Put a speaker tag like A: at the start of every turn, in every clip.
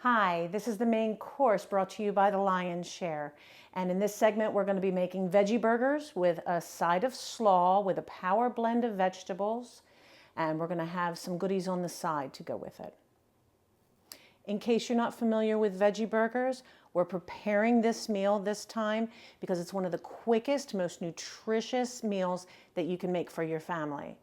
A: Hi, this is the main course brought to you by the Lion's Share. And in this segment, we're going to be making veggie burgers with a side of slaw with a power blend of vegetables. And we're going to have some goodies on the side to go with it. In case you're not familiar with veggie burgers, we're preparing this meal this time because it's one of the quickest, most nutritious meals that you can make for your family.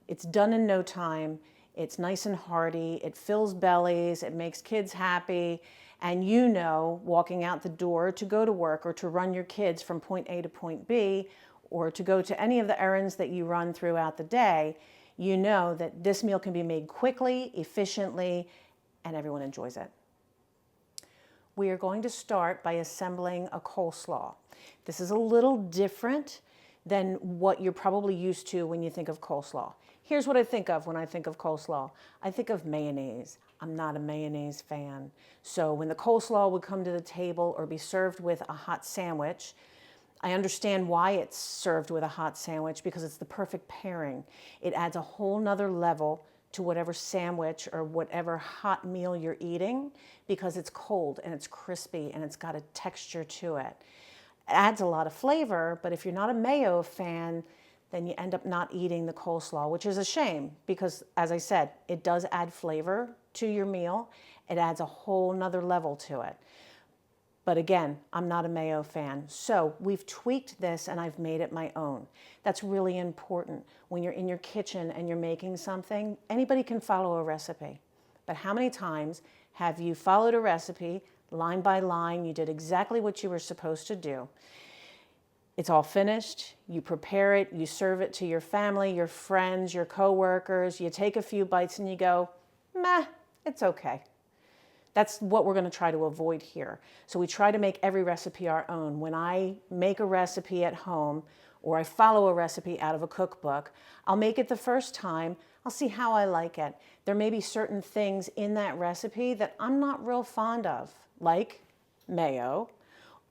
A: It's done in no time. It's nice and hearty, it fills bellies, it makes kids happy, and you know, walking out the door to go to work or to run your kids from point A to point B, or to go to any of the errands that you run throughout the day, you know that this meal can be made quickly, efficiently, and everyone enjoys it. We are going to start by assembling a coleslaw. This is a little different than what you're probably used to when you think of coleslaw. Here's what I think of when I think of coleslaw. I think of mayonnaise. I'm not a mayonnaise fan. So when the coleslaw would come to the table or be served with a hot sandwich, I understand why it's served with a hot sandwich because it's the perfect pairing. It adds a whole nother level to whatever sandwich or whatever hot meal you're eating because it's cold and it's crispy and it's got a texture to it. It adds a lot of flavor, but if you're not a mayo fan, then you end up not eating the coleslaw, which is a shame because, as I said, it does add flavor to your meal. It adds a whole nother level to it. But again, I'm not a mayo fan. So we've tweaked this and I've made it my own. That's really important. When you're in your kitchen and you're making something, anybody can follow a recipe. But how many times have you followed a recipe line by line? You did exactly what you were supposed to do. It's all finished, you prepare it, you serve it to your family, your friends, your coworkers, you take a few bites and you go, meh, it's okay. That's what we're going to try to avoid here. So we try to make every recipe our own. When I make a recipe at home or I follow a recipe out of a cookbook, I'll make it the first time, I'll see how I like it. There may be certain things in that recipe that I'm not real fond of, like mayo,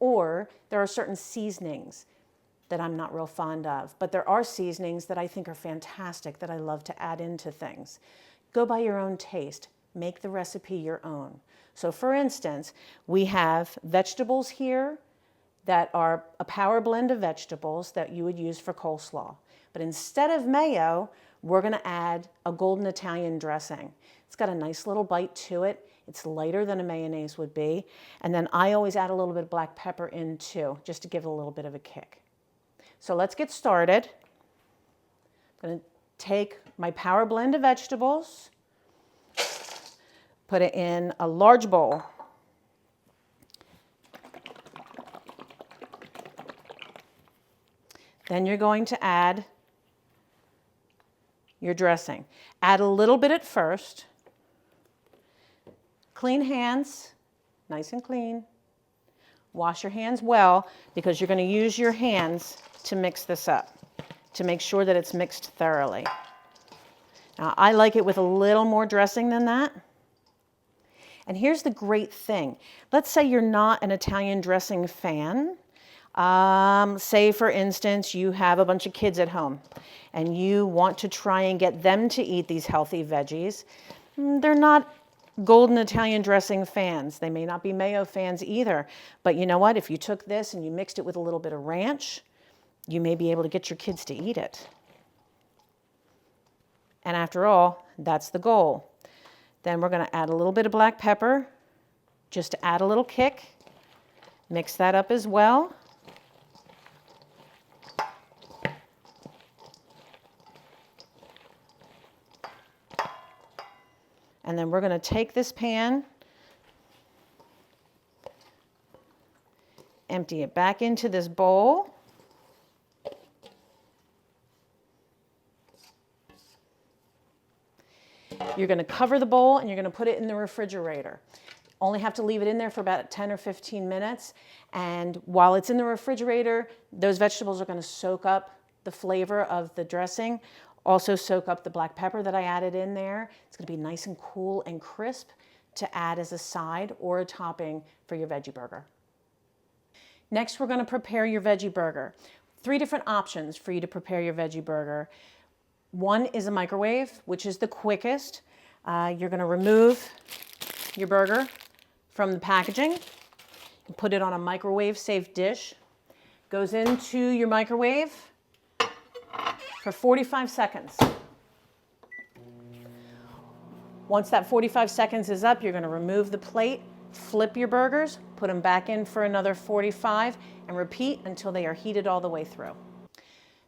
A: or there are certain seasonings that I'm not real fond of. But there are seasonings that I think are fantastic that I love to add into things. Go by your own taste. Make the recipe your own. So for instance, we have vegetables here that are a power blend of vegetables that you would use for coleslaw. But instead of mayo, we're going to add a golden Italian dressing. It's got a nice little bite to it. It's lighter than a mayonnaise would be. And then I always add a little bit of black pepper in too, just to give it a little bit of a kick. So let's get started. I'm going to take my power blend of vegetables, put it in a large bowl. Then you're going to add your dressing. Add a little bit at first. Clean hands, nice and clean. Wash your hands well because you're going to use your hands to mix this up, to make sure that it's mixed thoroughly. Now, I like it with a little more dressing than that. And here's the great thing. Let's say you're not an Italian dressing fan. Say, for instance, you have a bunch of kids at home and you want to try and get them to eat these healthy veggies. They're not golden Italian dressing fans. They may not be mayo fans either. But you know what? If you took this and you mixed it with a little bit of ranch, you may be able to get your kids to eat it. And after all, that's the goal. Then we're going to add a little bit of black pepper just to add a little kick. Mix that up as well. And then we're going to take this pan, empty it back into this bowl. You're going to cover the bowl and you're going to put it in the refrigerator. Only have to leave it in there for about 10 or 15 minutes. And while it's in the refrigerator, those vegetables are going to soak up the flavor of the dressing, also soak up the black pepper that I added in there. It's going to be nice and cool and crisp to add as a side or a topping for your veggie burger. Next, we're going to prepare your veggie burger. 3 different options for you to prepare your veggie burger. One is a microwave, which is the quickest. You're going to remove your burger from the packaging. You put it on a microwave-safe dish. Goes into your microwave for 45 seconds. Once that 45 seconds is up, you're going to remove the plate, flip your burgers, put them back in for another 45, and repeat until they are heated all the way through.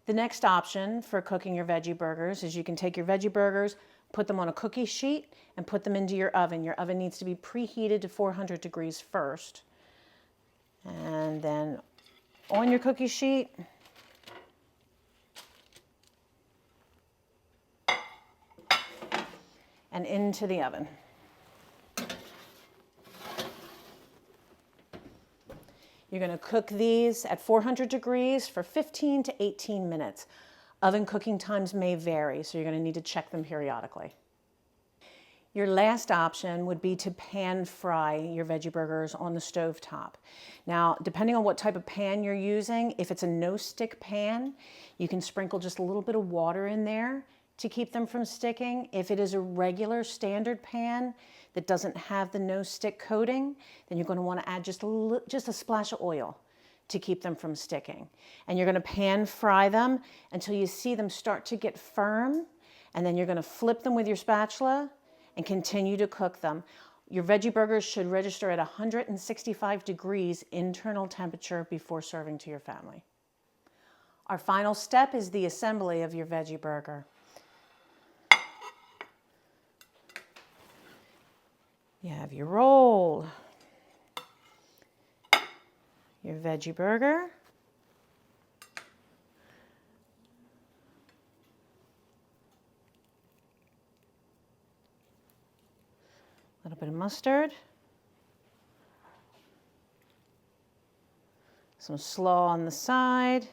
A: The next option for cooking your veggie burgers is you can take your veggie burgers, put them on a cookie sheet, and put them into your oven. Your oven needs to be preheated to 400 degrees first. And then on your cookie sheet, and into the oven. You're going to cook these at 400 degrees for 15 to 18 minutes. Oven cooking times may vary, so you're going to need to check them periodically. Your last option would be to pan fry your veggie burgers on the stove top. Now, depending on what type of pan you're using, if it's a no-stick pan, you can sprinkle just a little bit of water in there to keep them from sticking. If it is a regular standard pan that doesn't have the no-stick coating, then you're going to want to add just a splash of oil to keep them from sticking. And you're going to pan fry them until you see them start to get firm, and then you're going to flip them with your spatula and continue to cook them. Your veggie burgers should register at 165 degrees internal temperature before serving to your family. Our final step is the assembly of your veggie burger. You have your roll, your veggie burger, a little bit of mustard, some slaw on the side,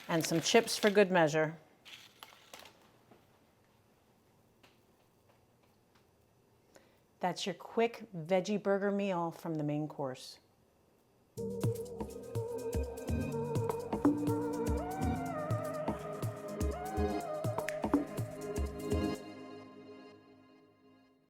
A: and some chips for good measure. That's your quick veggie burger meal from the main course.